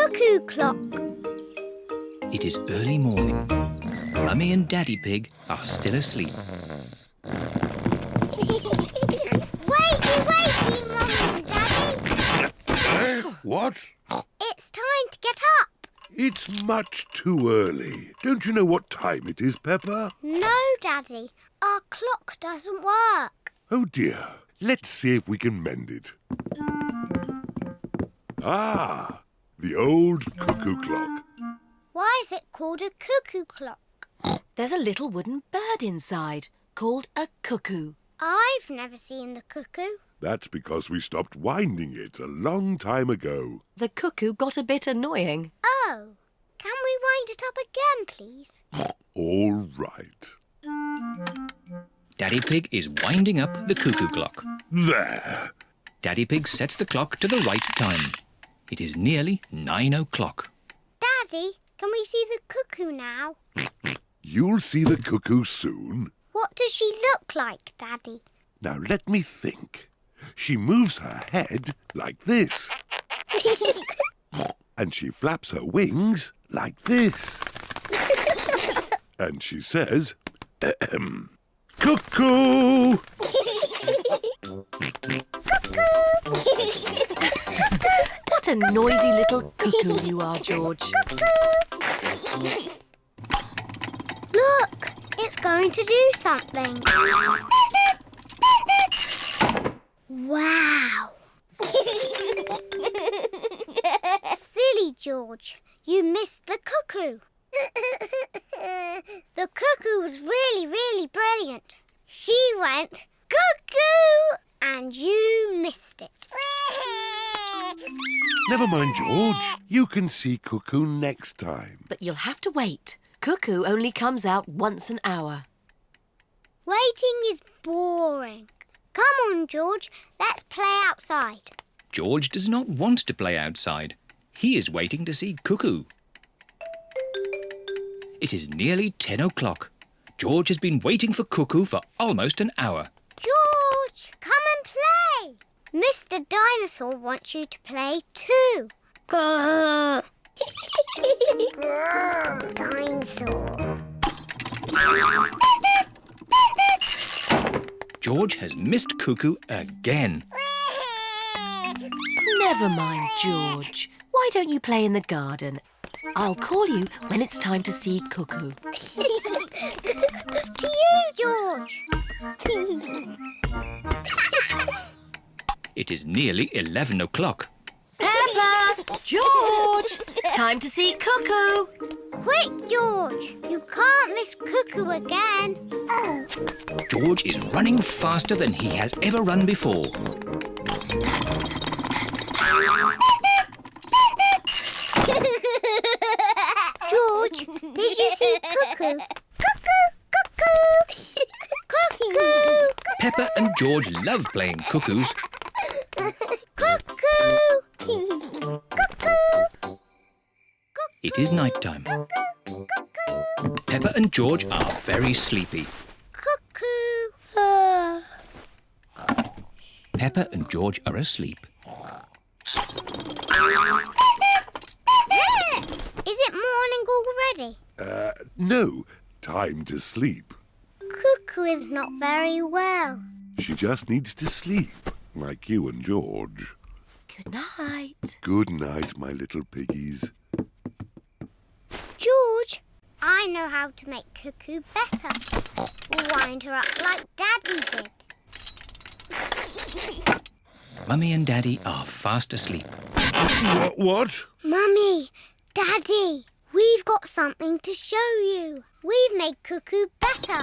cuckoo clock. It is early morning. Mummy and Daddy Pig are still asleep. Wakey, Mummy and Daddy. What? It's time to get up. It's much too early. Don't you know what time it is, Peppa? No, Daddy. Our clock doesn't work. Oh dear. Let's see if we can mend it. Ah, the old cuckoo clock. Why is it called a cuckoo clock? There's a little wooden bird inside called a cuckoo. I've never seen the cuckoo. That's because we stopped winding it a long time ago. The cuckoo got a bit annoying. Oh, can we wind it up again, please? All right. Daddy Pig is winding up the cuckoo clock. There. Daddy Pig sets the clock to the right time. It is nearly 9 o'clock. Daddy, can we see the cuckoo now? You'll see the cuckoo soon. What does she look like, Daddy? Now let me think. She moves her head like this. And she flaps her wings like this. And she says, cuckoo! What a noisy little cuckoo you are, George. Look, it's going to do something. Wow! Silly George, you missed the cuckoo. The cuckoo was really brilliant. She went cuckoo and you missed it. Never mind, George. You can see cuckoo next time. But you'll have to wait. Cuckoo only comes out once an hour. Waiting is boring. Come on, George, let's play outside. George does not want to play outside. He is waiting to see Cuckoo. It is nearly 10 o'clock. George has been waiting for Cuckoo for almost an hour. George, come and play. Mr. Dinosaur wants you to play too. Grrr. Grrr, Dinosaur. George has missed Cuckoo again. Never mind, George. Why don't you play in the garden? I'll call you when it's time to see Cuckoo. To you, George. It is nearly 11 o'clock. Peppa! George! Time to see Cuckoo! Quick, George. You can't miss Cuckoo again. George is running faster than he has ever run before. George, did you see Cuckoo? Cuckoo, cuckoo. Cuckoo. Peppa and George love playing cuckoos. Cuckoo. Cuckoo. It is night time. Peppa and George are very sleepy. Cuckoo. Peppa and George are asleep. Is it morning already? No. Time to sleep. Cuckoo is not very well. She just needs to sleep, like you and George. Good night. Good night, my little piggies. George, I know how to make Cuckoo better. Wind her up like Daddy did. Mummy and Daddy are fast asleep. What? Mummy, Daddy, we've got something to show you. We've made Cuckoo better.